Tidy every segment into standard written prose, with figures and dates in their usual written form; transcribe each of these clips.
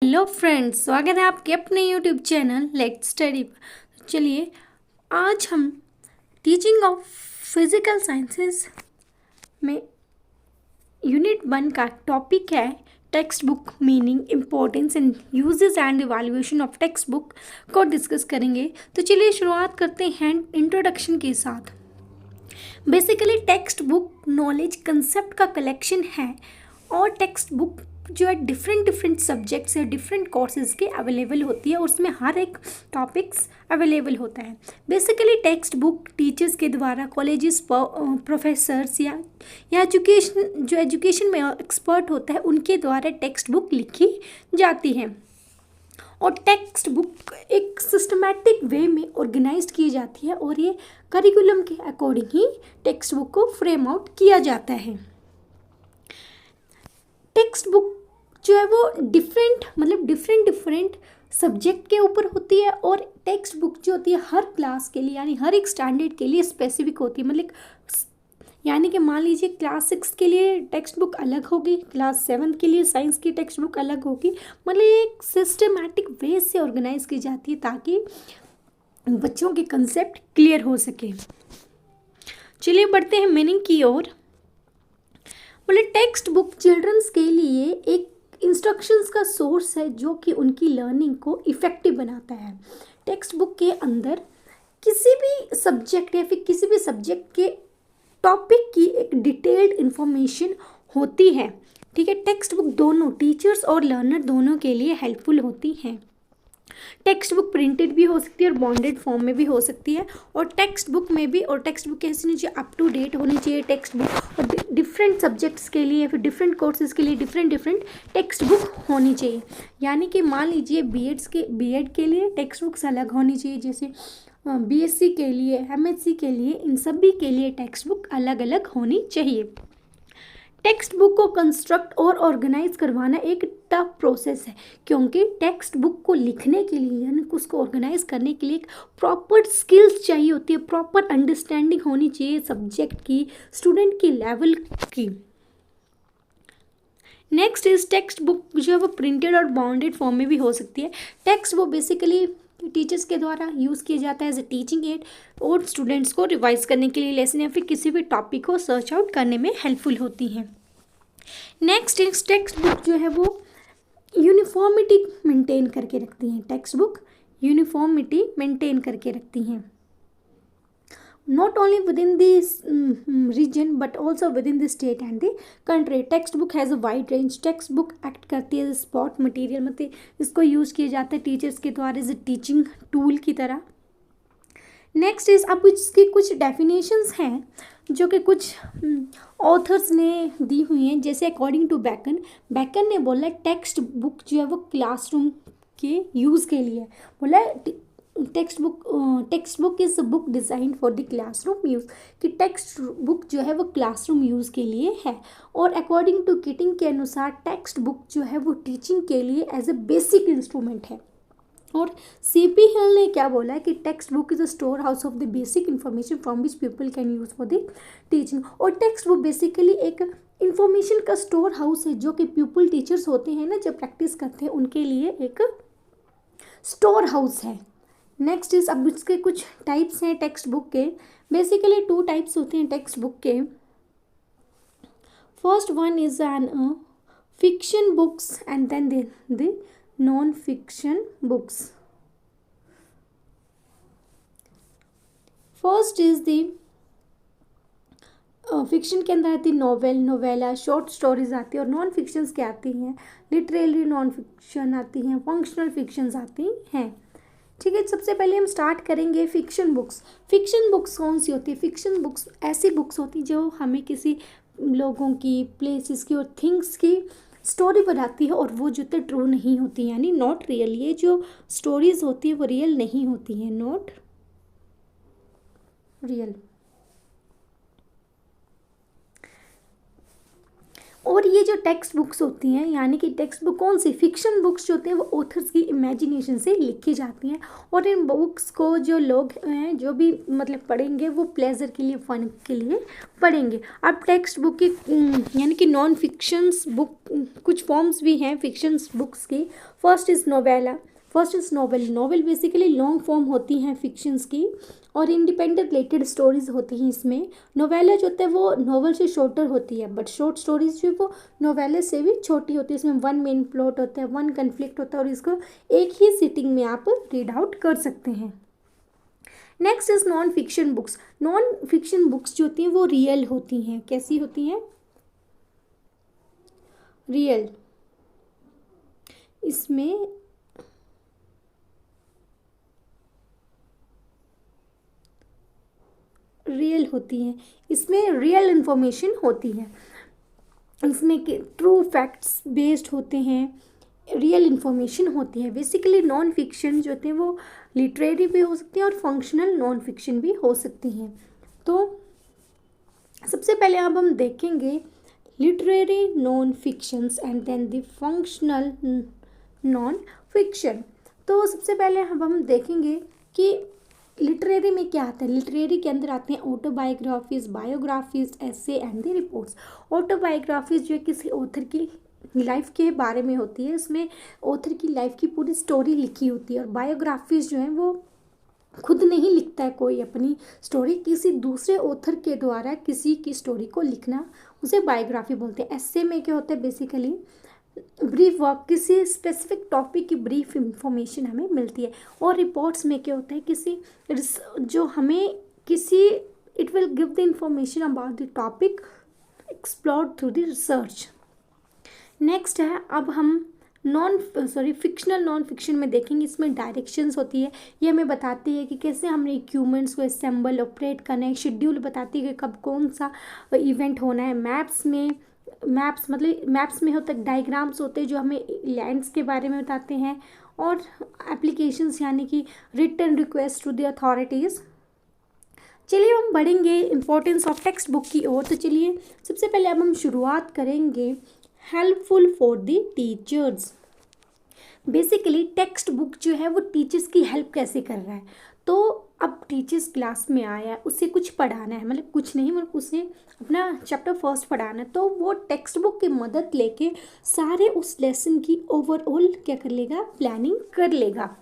Hello friends, स्वागत है आपके अपने यूट्यूब चैनल लेट्स स्टडी पर। चलिए आज हम टीचिंग ऑफ फिजिकल साइंसेस में यूनिट 1 का टॉपिक है text book meaning, importance and uses and evaluation of text book को डिस्कस करेंगे। तो चलिए शुरुआत करते हैं इंट्रोडक्शन के साथ। Basically text book knowledge concept का कलेक्शन है और टेक्स्ट बुक जो है डिफरेंट सब्जेक्ट्स या डिफरेंट कोर्सेज के अवेलेबल होती है और उसमें हर एक टॉपिक्स अवेलेबल होता है। बेसिकली टेक्स्ट बुक टीचर्स के द्वारा कॉलेजेस प्रोफेसर्स या एजुकेशन में एक्सपर्ट होता है उनके द्वारा टेक्स्ट बुक लिखी जाती है और टेक्स्ट बुक एक सिस्टमैटिक वे में ऑर्गेनाइज्ड की जाती है और ये करिकुलम के अकॉर्डिंग ही टेक्स्ट बुक को फ्रेम आउट किया जाता है। टेक्स्ट बुक जो है वो डिफरेंट सब्जेक्ट के ऊपर होती है और टेक्स्ट बुक जो होती है हर क्लास के लिए यानी हर एक स्टैंडर्ड के लिए स्पेसिफिक होती है। यानी कि मान लीजिए क्लास 6 के लिए टेक्स्ट बुक अलग होगी, क्लास 7 के लिए साइंस की टेक्स्ट बुक अलग होगी। एक सिस्टमैटिक वे से ऑर्गेनाइज की जाती है ताकि बच्चों के कंसेप्ट क्लियर हो सके। चलिए बढ़ते हैं मीनिंग की ओर। टेक्स्ट बुक चिल्ड्रंस के लिए एक इंस्ट्रक्शंस का सोर्स है जो कि उनकी लर्निंग को इफ़ेक्टिव बनाता है। टेक्स्ट बुक के अंदर किसी भी सब्जेक्ट या फिर किसी भी सब्जेक्ट के टॉपिक की एक डिटेल्ड इंफॉर्मेशन होती है। ठीक है, टेक्स्ट बुक दोनों टीचर्स और लर्नर दोनों के लिए हेल्पफुल होती हैं। टेक्स्ट बुक प्रिंटेड भी हो सकती है और बॉन्डेड फॉर्म में भी हो सकती है और टेक्स्ट बुक कैसी होनी चाहिए, अप टू डेट होनी चाहिए टेक्स्ट बुक। और डिफरेंट सब्जेक्ट्स के लिए फिर डिफरेंट कोर्सेज के लिए डिफरेंट टेक्स्ट बुक होनी चाहिए। यानी कि मान लीजिए बीएड के लिए टेक्स्ट बुक्स अलग होनी चाहिए, जैसे बीएससी के लिए, एमएससी के लिए, इन सभी के लिए टेक्स्ट बुक अलग अलग होनी चाहिए। टेक्स्ट बुक को कंस्ट्रक्ट और ऑर्गेनाइज करवाना एक टफ प्रोसेस है क्योंकि टेक्स्ट बुक को लिखने के लिए यानी उसको ऑर्गेनाइज करने के लिए एक प्रॉपर स्किल्स चाहिए होती है, प्रॉपर अंडरस्टैंडिंग होनी चाहिए सब्जेक्ट की, स्टूडेंट की लेवल की। नेक्स्ट इज टेक्स्ट बुक जो है वो प्रिंटेड और बाउंडेड फॉर्म में भी हो सकती है। टेक्स्ट वो बेसिकली टीचर्स के द्वारा यूज़ किया जाता है एज ए टीचिंग एड और स्टूडेंट्स को रिवाइज करने के लिए लेसन या फिर किसी भी टॉपिक को सर्च आउट करने में हेल्पफुल होती हैं। नेक्स्ट इज टेक्स्ट बुक जो है वो यूनिफॉर्मिटी मेंटेन करके रखती हैं। टेक्स्ट बुक यूनिफॉर्मिटी मेंटेन करके रखती हैं not only within this region but also within the state and the country. Text book has a wide range. Text book act करती है स्पॉट मटेरियल, इसको यूज़ किया जाता है टीचर्स के द्वारा एज ए टीचिंग टूल की तरह। नेक्स्ट इज अब इसकी कुछ डेफिनेशंस हैं जो कि कुछ ऑथर्स ने दी हुई हैं, जैसे अकॉर्डिंग टू बैकन ने बोला टेक्स्ट बुक जो है वो क्लासरूम के यूज़ के लिए बोला text book is a book design for the classroom use, कि टेक्स्ट बुक जो है वो क्लासरूम यूज़ के लिए है। और अकॉर्डिंग टू किटिंग के अनुसार टेक्स्ट बुक जो है वो टीचिंग के लिए एज ए बेसिक इंस्ट्रूमेंट है। और सीपी हिल ने क्या बोला है कि text book is a store house of the basic information from which people can use for the teaching. और टेक्स्ट बुक बेसिकली एक इंफॉर्मेशन का स्टोर हाउस है जो कि पीपल टीचर्स होते हैं ना, जब प्रैक्टिस करते हैं उनके लिए एक स्टोर हाउस है। नेक्स्ट इज अब इसके कुछ टाइप्स हैं टेक्स्ट बुक के। बेसिकली 2 टाइप्स होते हैं टेक्स्ट बुक के। First one is an fiction books and then the non fiction books. First is the fiction के अंदर आती है नॉवेल, नोवेला, शॉर्ट स्टोरीज आती है और नॉन फिक्शंस क्या आती हैं, लिटरेरी नॉन फिक्शन आती हैं, फंक्शनल फिक्शंस आती हैं। ठीक है, सबसे पहले हम स्टार्ट करेंगे फिक्शन बुक्स। फिक्शन बुक्स कौन सी होती है? फिक्शन बुक्स ऐसी बुक्स होती हैं जो हमें किसी लोगों की, प्लेसेस की और थिंग्स की स्टोरी बताती है और वो जो ट्रू नहीं होती, यानी नॉट रियल। ये जो स्टोरीज होती है वो रियल नहीं होती हैं, नॉट रियल। और ये जो टेक्स्ट बुक्स होती हैं, यानी कि टेक्स्ट बुक कौन सी, फिक्शन बुक्स जो होती हैं वो ऑथर्स की इमेजिनेशन से लिखी जाती हैं, और इन बुक्स को जो लोग हैं जो भी मतलब पढ़ेंगे वो प्लेजर के लिए, फन के लिए पढ़ेंगे। अब टेक्स्ट बुक की यानी कि नॉन फिक्शंस बुक कुछ फॉर्म्स भी हैं फिक्शंस बुक्स की। First is novella, first is novel. Novel basically long form होती हैं फिक्शंस की, और इंडिपेंडेंट रिलेटेड स्टोरीज होती हैं इसमें। नोवेला जो होता है वो नॉवल से शॉर्टर होती है, बट शॉर्ट स्टोरीज जो है वो नोवेला से भी छोटी होती है। इसमें वन मेन प्लॉट होता है, वन कन्फ्लिक्ट होता है, और इसको एक ही सिटिंग में आप रीड आउट कर सकते हैं। Next is non fiction books. Non fiction books जो होती हैं वो रियल होती हैं। कैसी होती हैं? रियल। इसमें रियल होती हैं, इसमें रियल इन्फॉर्मेशन होती है, इसमें कि ट्रू फैक्ट्स बेस्ड होते हैं, रियल इन्फॉर्मेशन होती है। बेसिकली नॉन फिक्शन जो होते हैं वो लिटरेरी भी हो सकती हैं और फंक्शनल नॉन फिक्शन भी हो सकती हैं। तो सबसे पहले अब हम देखेंगे literary non fictions and then the functional non fiction. तो सबसे पहले अब हम देखेंगे कि लिटरेरी में क्या आता है। लिटरेरी के अंदर आते हैं autobiographies, biographies, essay and the reports. Autobiographies जो है किसी ऑथर की लाइफ के बारे में होती है, इसमें ऑथर की लाइफ की पूरी स्टोरी लिखी होती है। और बायोग्राफीज जो है वो खुद नहीं लिखता है कोई अपनी स्टोरी, किसी दूसरे ऑथर के द्वारा किसी की स्टोरी को लिखना उसे बायोग्राफी बोलते हैं। एसे में क्या होता है, बेसिकली ब्रीफ वर्क, किसी स्पेसिफिक टॉपिक की ब्रीफ इंफॉर्मेशन हमें मिलती है। और रिपोर्ट्स में क्या होता है, किसी जो हमें किसी it will give the information about the topic explored through the research. Next है अब हम फिक्शनल नॉन फिक्शन में देखेंगे। इसमें डायरेक्शंस होती है, ये हमें बताती है कि कैसे हमने इक्विपमेंट्स को असेंबल ऑपरेट करना है। शेड्यूल बताती है कि कब कौन सा इवेंट होना है। मैप्स में होता है, डायग्राम्स होते हैं जो हमें लैंड्स के बारे में बताते हैं। और एप्लीकेशंस यानी कि written request to the authorities. चलिए हम बढ़ेंगे इम्पोर्टेंस ऑफ टेक्स्ट बुक की ओर। तो चलिए सबसे पहले अब हम शुरुआत करेंगे helpful for the teachers. Basically text book जो है वो टीचर्स की हेल्प कैसे कर रहा है। तो अब टीचर्स क्लास में आया, उसे कुछ पढ़ाना है, मतलब कुछ नहीं, मतलब उसे अपना चैप्टर फर्स्ट पढ़ाना है, तो वो टेक्स्ट बुक की मदद लेके सारे उस लेसन की ओवरऑल क्या कर लेगा, प्लानिंग कर लेगा।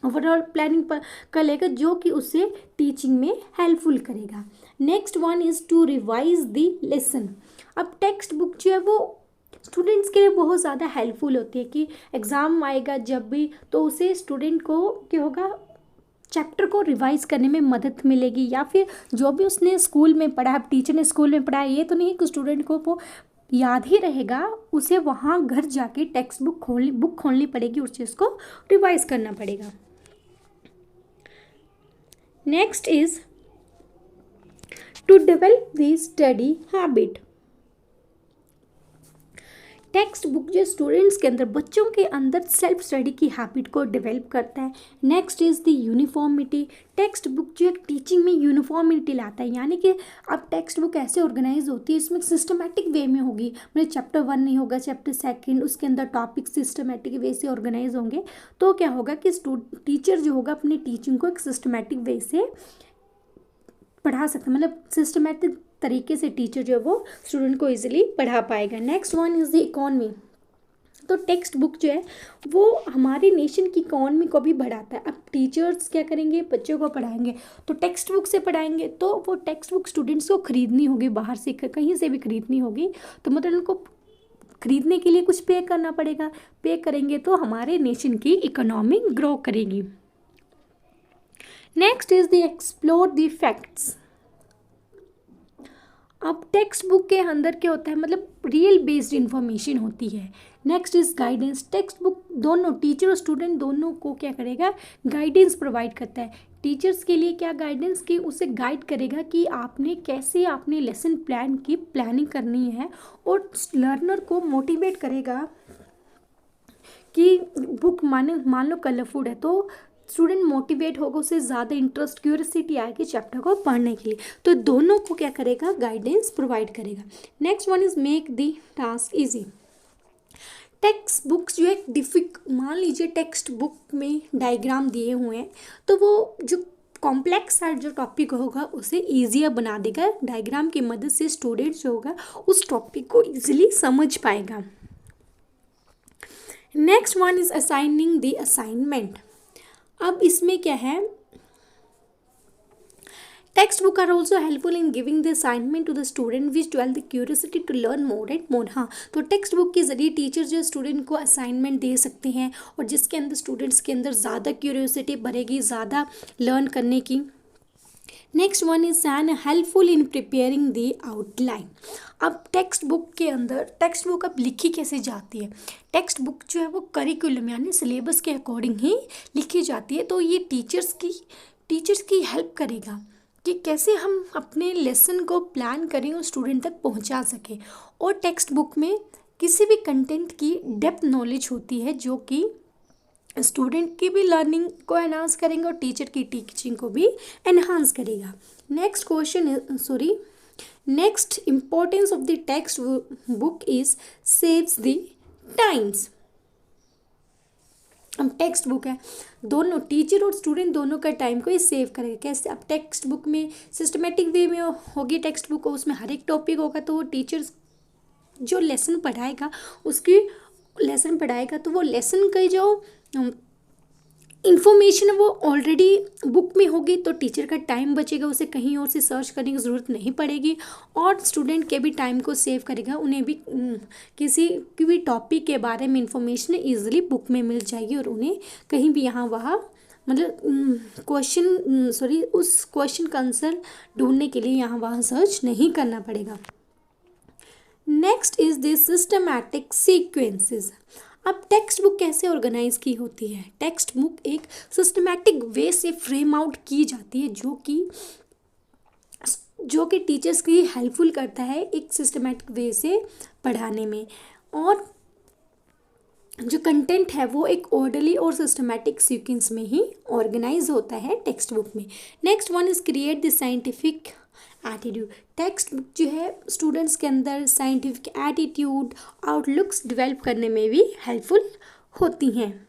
ओवरऑल प्लानिंग पर कर लेगा जो कि उसे टीचिंग में हेल्पफुल करेगा। Next one is to revise the lesson. अब टेक्स्ट बुक जो है वो स्टूडेंट्स के लिए बहुत ज़्यादा हेल्पफुल होती है कि एग्ज़ाम आएगा जब भी, तो उसे स्टूडेंट को क्या होगा, चैप्टर को रिवाइज करने में मदद मिलेगी। या फिर जो भी उसने स्कूल में पढ़ा, टीचर ने स्कूल में पढ़ाया, ये तो नहीं कि स्टूडेंट को वो याद ही रहेगा, उसे वहाँ घर जाके टेक्स्ट बुक खोलनी पड़ेगी, उस चीज़ को रिवाइज करना पड़ेगा। Next is to develop the study habit. Textbook जो स्टूडेंट्स के अंदर, बच्चों के अंदर सेल्फ स्टडी की हैबिट को डेवलप करता है। Next is the uniformity. Textbook जो एक टीचिंग में यूनिफॉर्मिटी लाता है, यानी कि अब टेक्स्ट बुक ऐसे ऑर्गेनाइज होती है, इसमें सिस्टमेटिक वे में होगी, मतलब चैप्टर 1 नहीं होगा, चैप्टर 2 उसके अंदर टॉपिक सिस्टमेटिक वे से ऑर्गेनाइज होंगे। तो क्या होगा कि टीचर जो होगा अपनी टीचिंग को एक सिस्टमेटिक वे से पढ़ा सकते, मतलब सिस्टमेटिक तरीके से टीचर जो है वो स्टूडेंट को इजीली पढ़ा पाएगा। Next one is the economy. तो टेक्स्ट बुक जो है वो हमारी नेशन की इकोनॉमी को भी बढ़ाता है। अब टीचर्स क्या करेंगे, बच्चों को पढ़ाएंगे, तो टेक्स्ट बुक से पढ़ाएंगे, तो वो टेक्स्ट बुक स्टूडेंट्स को खरीदनी होगी, बाहर से कहीं से भी खरीदनी होगी, तो मतलब उनको खरीदने के लिए कुछ पे करना पड़ेगा। पे करेंगे तो हमारे नेशन की इकोनॉमी ग्रो करेगी। Next is the explore the facts. अब टेक्स्ट बुक के अंदर क्या होता है, मतलब रियल बेस्ड इंफॉर्मेशन होती है। Next is guidance. Text book दोनों टीचर और स्टूडेंट दोनों को क्या करेगा, गाइडेंस प्रोवाइड करता है। टीचर्स के लिए क्या गाइडेंस की, उसे गाइड करेगा कि आपने कैसे आपने लेसन प्लान की प्लानिंग करनी है, और लर्नर को मोटिवेट करेगा कि बुक मान लो कलरफुल है, तो स्टूडेंट मोटिवेट होगा, उसे ज़्यादा इंटरेस्ट क्यूरियोसिटी आएगी चैप्टर को पढ़ने के लिए, तो दोनों को क्या करेगा, गाइडेंस प्रोवाइड करेगा। Next one is make the task easy. Text books जो है मान लीजिए टेक्स्ट बुक में डायग्राम दिए हुए हैं, तो वो जो कॉम्प्लेक्स सा जो टॉपिक होगा उसे ईजियर बना देगा। डायग्राम की मदद से स्टूडेंट जो होगा उस टॉपिक को ईजिली समझ पाएगा। Next one is assigning the assignment. अब इसमें क्या है, textbook are also helpful in giving the assignment to the student which twelve the curiosity to learn more and more. हाँ, तो टेक्स्ट बुक के जरिए टीचर जो स्टूडेंट को असाइनमेंट दे सकते हैं और जिसके अंदर स्टूडेंट्स के अंदर ज़्यादा क्यूरियोसिटी बढ़ेगी, ज़्यादा लर्न करने की। Next one is N helpful in preparing the outline. अब टेक्स्ट बुक के अंदर, टेक्स्ट बुक अब लिखी कैसे जाती है, टेक्स्ट बुक जो है वो करिकुलम यानी सिलेबस के अकॉर्डिंग ही लिखी जाती है। तो ये टीचर्स की हेल्प करेगा कि कैसे हम अपने लेसन को प्लान करें और स्टूडेंट तक पहुंचा सकें। और टेक्स्ट बुक में किसी भी कंटेंट की डेप्थ नॉलेज होती है जो कि स्टूडेंट की भी लर्निंग को एनहांस करेंगे और टीचर की टीचिंग को भी एनहांस करेगा। Next question next importance of the text book is saves the times. अब टेक्स्ट बुक है, दोनों टीचर और स्टूडेंट दोनों का टाइम को ये सेव करेगा। कैसे, अब टेक्स्ट बुक में सिस्टमेटिक वे में होगी टेक्स्ट बुक, उसमें हर एक टॉपिक होगा, तो वो टीचर जो लेसन पढ़ाएगा तो वो लेसन का जो इंफॉर्मेशन वो ऑलरेडी बुक में होगी, तो टीचर का टाइम बचेगा, उसे कहीं और से सर्च करने की ज़रूरत नहीं पड़ेगी और स्टूडेंट के भी टाइम को सेव करेगा। उन्हें भी किसी भी टॉपिक के बारे में इंफॉर्मेशन ईजिली बुक में मिल जाएगी और उन्हें कहीं भी यहाँ वहाँ मतलब उस क्वेश्चन का आंसर ढूंढने के लिए यहाँ वहाँ सर्च नहीं करना पड़ेगा। Next is this systematic sequences. अब टेक्स्ट बुक कैसे ऑर्गेनाइज की होती है, टेक्स्ट बुक एक सिस्टमैटिक वे से फ्रेम आउट की जाती है जो कि टीचर्स की हेल्पफुल करता है एक सिस्टमैटिक वे से पढ़ाने में। और जो कंटेंट है वो एक ऑर्डरली और सिस्टमैटिक सीक्वेंस में ही ऑर्गेनाइज होता है टेक्स्ट बुक में। Next one is create the scientific attitude. Text book जो है स्टूडेंट्स के अंदर साइंटिफिक एटीट्यूड, आउटलुक्स डेवलप करने में भी हेल्पफुल होती हैं।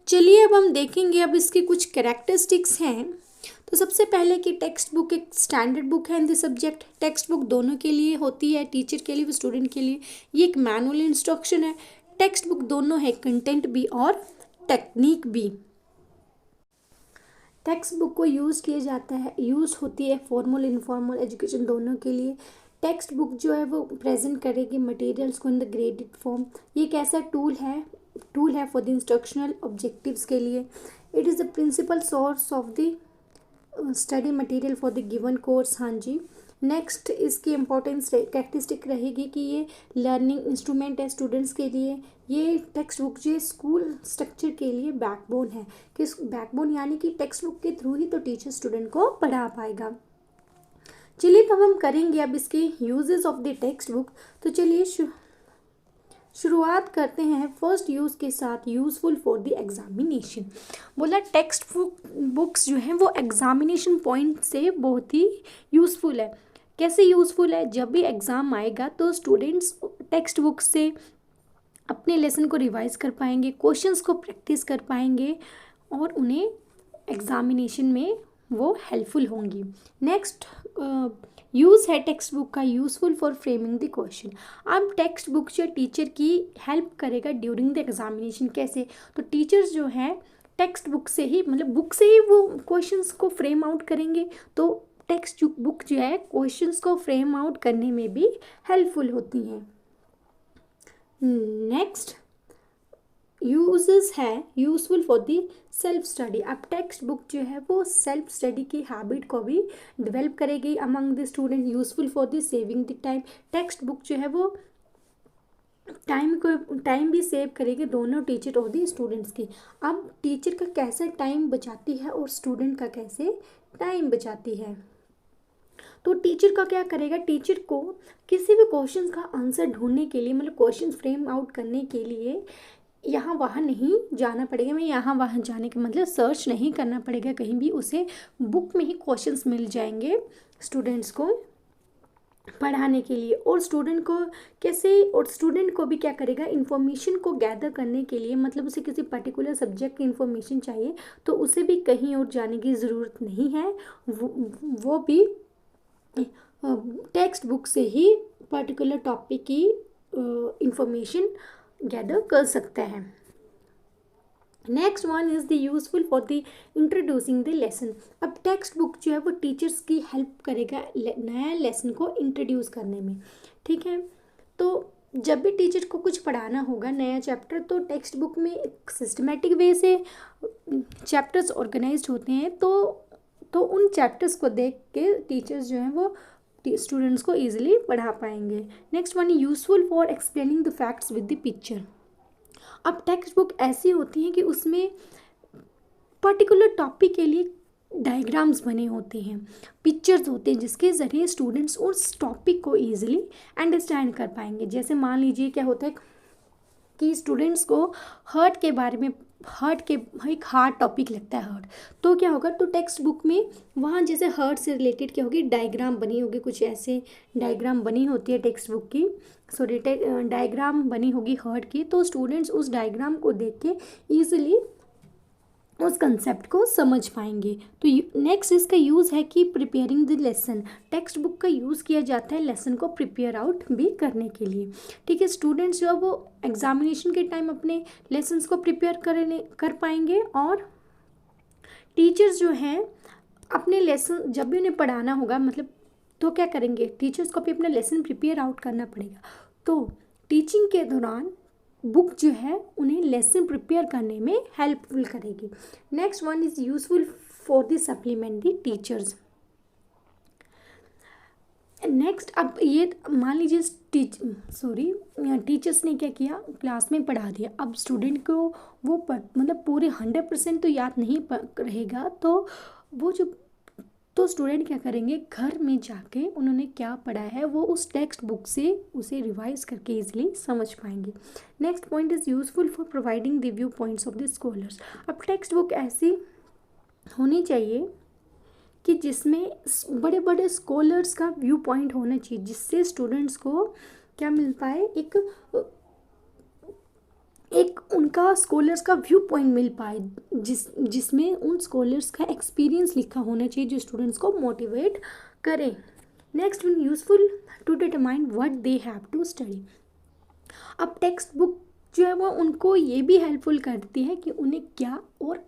चलिए अब हम देखेंगे, अब इसके कुछ कैरेक्टरिस्टिक्स हैं। तो सबसे पहले कि टेक्स्ट बुक एक स्टैंडर्ड बुक है in the subject. Text book दोनों के लिए होती है, टीचर के लिए भी स्टूडेंट के लिए। ये एक मैनुअल इंस्ट्रक्शन है। टेक्स्ट बुक दोनों है, कंटेंट भी और टेक्निक भी। टेक्स्ट बुक को यूज़ किया जाता है, यूज़ होती है फॉर्मल इनफॉर्मल एजुकेशन दोनों के लिए। टेक्स्ट बुक जो है वो प्रेजेंट करेगी मटेरियल्स को इन द ग्रेडेड फॉर्म। ये एक ऐसा टूल है फॉर द इंस्ट्रक्शनल ऑब्जेक्टिव्स के लिए। It is the principal source of the study material for the given course. हाँ जी। नेक्स्ट इसकी इम्पोर्टेंस कैरेक्टरिस्टिक रहेगी कि ये लर्निंग इंस्ट्रूमेंट है स्टूडेंट्स के लिए। ये टेक्स्ट बुक जो स्कूल स्ट्रक्चर के लिए बैकबोन है, कि बैकबोन यानी कि टेक्स्ट बुक के थ्रू ही तो टीचर स्टूडेंट को पढ़ा पाएगा। चलिए अब हम करेंगे अब इसके uses of the text book. तो चलिए शुरुआत करते हैं फर्स्ट यूज़ के साथ, यूज़फुल फॉर द एग्जामिनेशन। बोला टेक्स्ट बुक्स जो हैं वो एग्जामिनेशन पॉइंट से बहुत ही यूज़फुल है। कैसे यूज़फुल है, जब भी एग्ज़ाम आएगा तो स्टूडेंट्स टेक्स्ट बुक से अपने लेसन को रिवाइज कर पाएंगे, क्वेश्चंस को प्रैक्टिस कर पाएंगे और उन्हें एग्जामिनेशन में वो हेल्पफुल होंगी। नेक्स्ट यूज़ है टेक्स्ट बुक का, useful for framing the question. अब टेक्स्ट बुक जो टीचर की हेल्प करेगा ड्यूरिंग द एग्जामिनेशन। कैसे, तो टीचर्स जो है टेक्स्ट बुक से ही मतलब बुक से ही वो क्वेश्चंस को फ्रेम आउट करेंगे, तो टेक्स्ट बुक जो है क्वेश्चंस को फ्रेम आउट करने में भी हेल्पफुल होती हैं। नेक्स्ट यूजेस है useful for the self study. अब टेक्स्ट बुक जो है वो सेल्फ स्टडी की हैबिट को भी डेवलप करेगी among the student. Useful for the saving the time. Text book जो है वो टाइम भी सेव करेगी दोनों टीचर और दी स्टूडेंट्स की। अब टीचर का कैसे टाइम बचाती है और स्टूडेंट का कैसे टाइम बचाती है। तो टीचर का क्या करेगा, टीचर को किसी भी क्वेश्चन का आंसर ढूंढने के लिए मतलब क्वेश्चन फ्रेम आउट करने के लिए यहाँ वहाँ नहीं जाना पड़ेगा, मैं यहाँ वहाँ जाने का मतलब सर्च नहीं करना पड़ेगा कहीं भी, उसे बुक में ही क्वेश्चंस मिल जाएंगे स्टूडेंट्स को पढ़ाने के लिए। और स्टूडेंट को कैसे, और स्टूडेंट को भी क्या करेगा, इन्फॉर्मेशन को गैदर करने के लिए, मतलब उसे किसी पर्टिकुलर सब्जेक्ट की इन्फॉर्मेशन चाहिए तो उसे भी कहीं और जाने की ज़रूरत नहीं है, वो भी टेक्स्ट बुक से ही पर्टिकुलर टॉपिक की इंफॉर्मेशन गैदर कर सकता है। Next one is the useful for the introducing the lesson. अब टेक्स्ट बुक जो है वो टीचर्स की हेल्प करेगा नया लेसन को इंट्रोड्यूस करने में, ठीक है। तो जब भी टीचर को कुछ पढ़ाना होगा नया चैप्टर, तो टेक्स्ट बुक में एक सिस्टमेटिक वे से चैप्टर्स ऑर्गेनाइज्ड होते हैं, तो उन चैप्टर्स को देख के टीचर्स जो हैं वो स्टूडेंट्स को ईजिली पढ़ा पाएंगे। Next one, useful for explaining the facts with the picture. अब टेक्स्ट बुक ऐसी होती हैं कि उसमें पर्टिकुलर टॉपिक के लिए डायग्राम्स बने होते हैं, पिक्चर्स होते हैं, जिसके ज़रिए स्टूडेंट्स उस टॉपिक को ईजिली अंडरस्टैंड कर पाएंगे। जैसे मान लीजिए क्या होता है कि स्टूडेंट्स को हार्ट के बारे में, हार्ट के एक हार्ट टॉपिक लगता है हार्ट, तो क्या होगा, तो टेक्स्ट बुक में वहाँ जैसे हार्ट से रिलेटेड क्या होगी, डायग्राम बनी होगी, कुछ ऐसे डायग्राम बनी होती है टेक्स्ट बुक की, सॉरी डायग्राम बनी होगी हार्ट की, तो स्टूडेंट्स उस डायग्राम को देख के ईजिली उस कंसेप्ट को समझ पाएंगे। तो नेक्स्ट इसका यूज़ है कि preparing the lesson. Text book का यूज़ किया जाता है लेसन को प्रिपेयर आउट भी करने के लिए, ठीक है। स्टूडेंट्स जो है वो एग्जामिनेशन के टाइम अपने लेसन्स को प्रिपेयर कर पाएंगे, और टीचर्स जो हैं अपने लेसन जब भी उन्हें पढ़ाना होगा, मतलब तो क्या करेंगे, टीचर्स को भी अपना लेसन प्रिपेयर आउट करना पड़ेगा। तो टीचिंग के दौरान बुक जो है उन्हें लेसन प्रिपेयर करने में हेल्पफुल करेगी। Next one is useful for the supplement the teachers. Next, अब ये मान लीजिए टीचर्स ने क्या किया, क्लास में पढ़ा दिया, अब स्टूडेंट को वो मतलब पूरे 100% तो याद नहीं रहेगा, तो वो जो तो स्टूडेंट क्या करेंगे, घर में जाके उन्होंने क्या पढ़ा है वो उस टेक्स्ट बुक से उसे रिवाइज करके इजीली समझ पाएंगे। Next point is useful for providing the view points of the scholars. अब टेक्स्ट बुक ऐसी होनी चाहिए कि जिसमें बड़े बड़े स्कॉलर्स का व्यू पॉइंट होना चाहिए, जिससे स्टूडेंट्स को क्या मिल पाए, एक उनका स्कॉलर्स का व्यू पॉइंट मिल पाए, जिसमें उन स्कॉलर्स का एक्सपीरियंस लिखा होना चाहिए जो स्टूडेंट्स को मोटिवेट करे। Next one, useful to determine what they have to study. अब टेक्स्ट बुक जो है वो उनको ये भी हेल्पफुल करती है कि उन्हें क्या और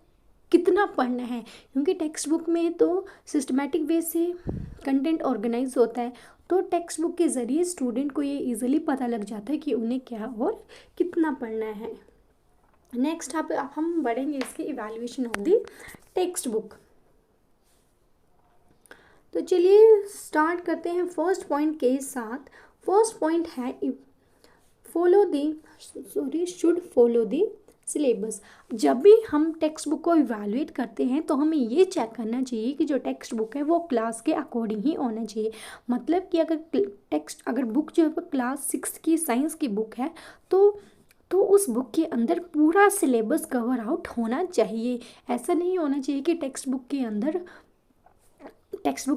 कितना पढ़ना है, क्योंकि टेक्स्ट बुक में तो सिस्टमेटिक वे से कंटेंट ऑर्गेनाइज होता है, तो टेक्स्ट बुक के ज़रिए स्टूडेंट को ये इजीली पता लग जाता है कि उन्हें क्या और कितना पढ़ना है। नेक्स्ट अब हम बढ़ेंगे इसके evaluation of the text book. तो चलिए स्टार्ट करते हैं फर्स्ट पॉइंट के साथ। फर्स्ट पॉइंट है शुड फॉलो द सिलेबस। जब भी हम टेक्स्ट बुक को इवैल्यूएट करते हैं तो हमें ये चेक करना चाहिए कि जो टेक्स्ट बुक है वो क्लास के अकॉर्डिंग ही होना चाहिए। मतलब कि अगर बुक जो है वो क्लास 6 की साइंस की बुक है तो उस बुक के अंदर पूरा सिलेबस कवर आउट होना चाहिए। ऐसा नहीं होना चाहिए कि टेक्स्ट बुक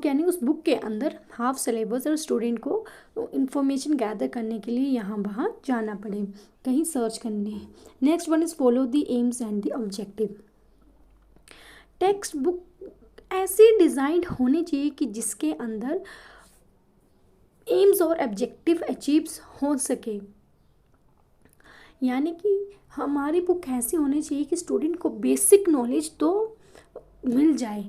यानी उस बुक के अंदर हाफ सिलेबस और स्टूडेंट को इंफॉर्मेशन गैदर करने के लिए यहाँ वहाँ जाना पड़े, कहीं सर्च करने। Next one is follow the AIIMS and the objective. Text book ऐसी डिज़ाइन होनी चाहिए कि जिसके अंदर एम्स और ऑब्जेक्टिव अचीव्स हो सके, यानी कि हमारी बुक ऐसी होनी चाहिए कि स्टूडेंट को बेसिक नॉलेज तो मिल जाए,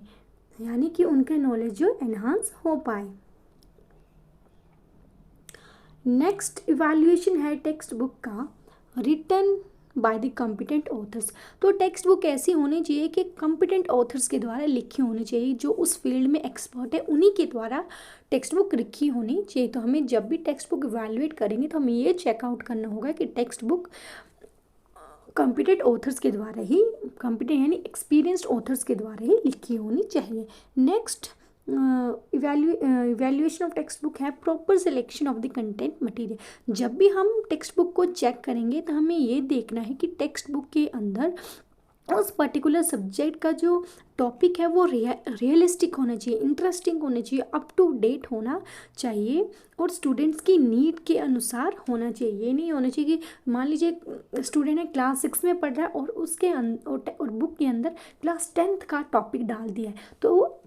यानी कि उनका नॉलेज जो एनहांस हो पाए। नेक्स्ट इवैल्यूएशन है टेक्स्ट बुक का written by the competent authors. तो टेक्स्ट बुक ऐसी होनी चाहिए कि कॉम्पिटेंट ऑथर्स के द्वारा लिखी होनी चाहिए, जो उस फील्ड में एक्सपर्ट है उन्हीं के द्वारा टेक्स्ट बुक लिखी होनी चाहिए। तो हमें जब भी टेक्स्ट बुक इवैल्यूएट करेंगे तो हमें ये चेकआउट करना होगा कि टेक्स्ट बुक कॉम्पिटेंट ऑथर्स के द्वारा ही, कॉम्पिटेंट यानी एक्सपीरियंस्ड ऑथर्स के द्वारा ही लिखी होनी चाहिए। Next evaluation of text book है proper selection of the content material. जब भी हम टेक्स्ट बुक को चेक करेंगे तो हमें ये देखना है कि टेक्स्ट बुक के अंदर उस पर्टिकुलर सब्जेक्ट का जो टॉपिक है वो रियलिस्टिक होना चाहिए, इंटरेस्टिंग होना चाहिए, अप टू डेट होना चाहिए और स्टूडेंट्स की नीड के अनुसार होना चाहिए। ये नहीं होना चाहिए कि मान लीजिए स्टूडेंट है क्लास 6 में पढ़ रहा है और उसके और बुक के अंदर क्लास 10th का टॉपिक डाल दिया है, तो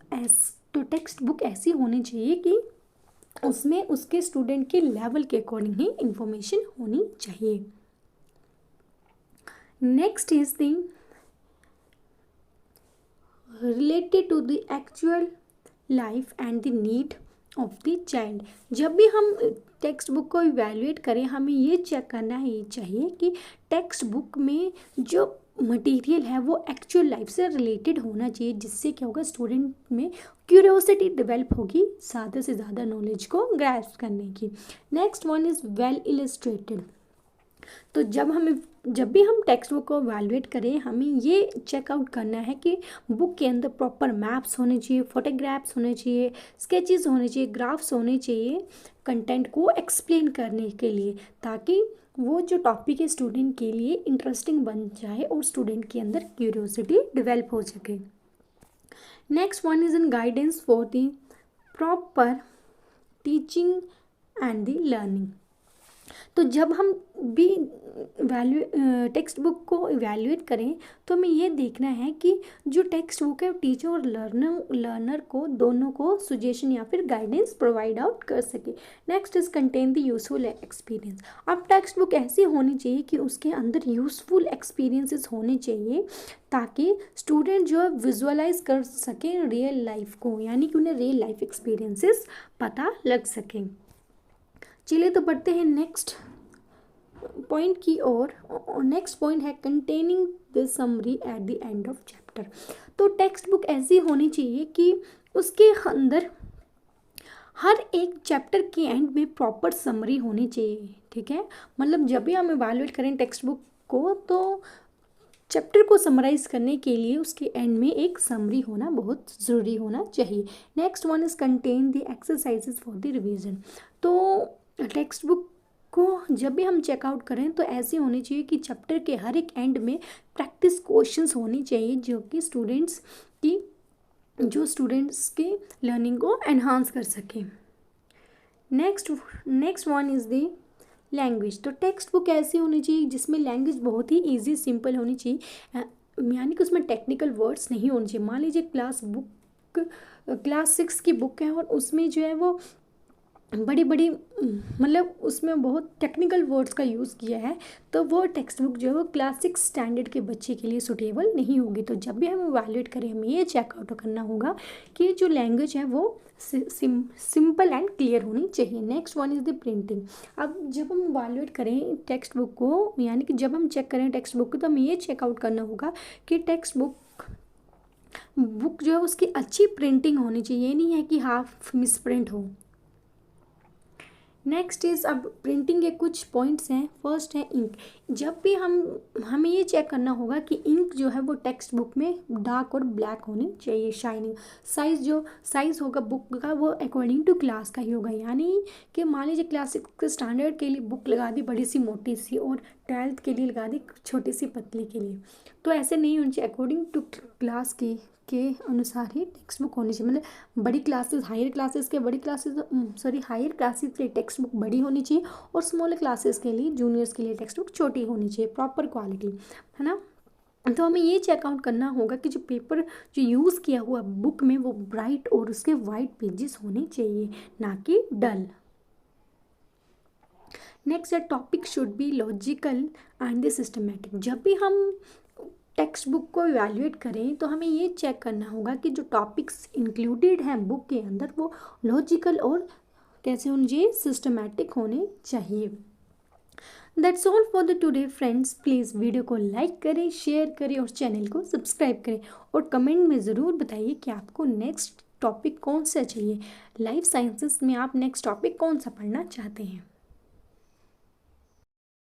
टेक्स्ट बुक ऐसी होनी चाहिए कि उसमें उसके स्टूडेंट के लेवल के अकॉर्डिंग ही इंफॉर्मेशन होनी चाहिए। Next is the related to the actual life and the need of the child। जब भी हम टेक्स्ट बुक को इवैल्यूएट करें हमें ये चेक करना ही चाहिए कि टेक्स्ट बुक में जो मटेरियल है वो एक्चुअल लाइफ से रिलेटेड होना चाहिए, जिससे क्या होगा स्टूडेंट में क्यूरियोसिटी डेवलप होगी ज़्यादा से ज़्यादा नॉलेज को ग्रैस्प करने की। Next one is well illustrated. तो जब भी हम टेक्स्ट बुक को इवैल्यूएट करें हमें ये चेकआउट करना है कि बुक के अंदर प्रॉपर मैप्स होने चाहिए, फोटोग्राफ्स होने चाहिए, स्केचेस होने चाहिए, ग्राफ्स होने चाहिए कंटेंट को एक्सप्लेन करने के लिए, ताकि वो जो टॉपिक है स्टूडेंट के लिए इंटरेस्टिंग बन जाए और स्टूडेंट के अंदर क्यूरियोसिटी डेवलप हो सके। Next one is in guidance for the proper teaching and the learning. तो जब हम भी टेक्स्ट बुक को इवैल्यूएट करें तो हमें ये देखना है कि जो टेक्स्ट बुक है टीचर और लर्नर को दोनों को सजेशन या फिर गाइडेंस प्रोवाइड आउट कर सके। Next is contain the useful experience. अब टेक्स्ट बुक ऐसी होनी चाहिए कि उसके अंदर यूजफुल एक्सपीरियंसेस होने चाहिए ताकि स्टूडेंट जो है विजुअलाइज कर सकें रियल लाइफ को, यानी कि उन्हें रियल लाइफ एक्सपीरियंसेस पता लग सकें। चलिए तो बढ़ते हैं नेक्स्ट पॉइंट की ओर। नेक्स्ट पॉइंट है containing the summary at the end of chapter. तो टेक्स्ट बुक ऐसी होनी चाहिए कि उसके अंदर हर एक चैप्टर के एंड में प्रॉपर समरी होनी चाहिए। ठीक है, मतलब जब भी हम इवैल्यूएट करें टेक्स्ट बुक को तो चैप्टर को समराइज करने के लिए उसके एंड में एक समरी होना बहुत ज़रूरी होना चाहिए। Next one is contain the exercises for the revision. तो टेक्स्ट बुक को जब भी हम चेकआउट करें तो ऐसे होनी चाहिए कि चैप्टर के हर एक एंड में प्रैक्टिस क्वेश्चंस होनी चाहिए जो कि स्टूडेंट्स की लर्निंग को एनहांस कर सकें। Next one is the language. तो टेक्स्ट बुक ऐसी होनी चाहिए जिसमें लैंग्वेज बहुत ही ईजी सिंपल होनी चाहिए, यानी कि उसमें टेक्निकल वर्ड्स नहीं होने चाहिए। मान लीजिए क्लास 6 की बुक है और उसमें जो है वो बड़ी मतलब उसमें बहुत टेक्निकल वर्ड्स का यूज़ किया है, तो वो टेक्स्ट बुक जो है वो क्लास 6 स्टैंडर्ड के बच्चे के लिए सूटेबल नहीं होगी। तो जब भी हम इवैल्यूएट करें हमें ये चेकआउट करना होगा कि जो लैंग्वेज है वो सिंपल एंड क्लियर होनी चाहिए। Next one is the printing. अब जब हम इवैल्यूएट करें टेक्स्ट बुक को, यानी कि जब हम चेक करें टेक्स्ट बुक को, तो हमें ये चेकआउट करना होगा कि टेक्स्ट बुक जो है उसकी अच्छी प्रिंटिंग होनी चाहिए, ये नहीं है कि हाफ मिस प्रिंट हो। नेक्स्ट इज़ अब प्रिंटिंग के कुछ पॉइंट्स हैं। फर्स्ट है इंक। जब भी हमें ये चेक करना होगा कि इंक जो है वो टेक्स्ट बुक में डार्क और ब्लैक होनी चाहिए, शाइनिंग। साइज़ होगा बुक का वो अकॉर्डिंग टू क्लास का ही होगा, यानी कि मान लीजिए क्लास 6 के स्टैंडर्ड के लिए बुक लगा दी बड़ी सी मोटी सी और 12th के लिए लगा दी छोटी सी पतली के लिए, तो ऐसे नहीं होनी चाहिए। अकॉर्डिंग टू क्लास के अनुसार ही टेक्स्ट बुक होनी चाहिए। मतलब हायर क्लासेस के लिए टेक्स्ट बुक बड़ी होनी चाहिए और स्मॉलर क्लासेस के लिए जूनियर्स के लिए टेक्स्ट बुक छोटी होनी चाहिए, प्रॉपर क्वालिटी, है ना। तो हमें ये चेकआउट करना होगा कि जो पेपर जो यूज़ किया हुआ बुक में वो ब्राइट और उसके वाइट पेजेस होने चाहिए, ना कि डल। नेक्स्ट है topic should be logical and systematic. जब भी हम टेक्स्ट बुक को इवैल्यूएट करें तो हमें ये चेक करना होगा कि जो टॉपिक्स इंक्लूडेड हैं बुक के अंदर वो लॉजिकल और कैसे होने चाहिए, सिस्टमेटिक होने चाहिए। That's all for the today friends. Please video को लाइक करें, शेयर करें और चैनल को सब्सक्राइब करें और कमेंट में ज़रूर बताइए कि आपको नेक्स्ट टॉपिक कौन सा चाहिए। लाइफ साइंसेस में आप नेक्स्ट टॉपिक कौन सा पढ़ना चाहते हैं।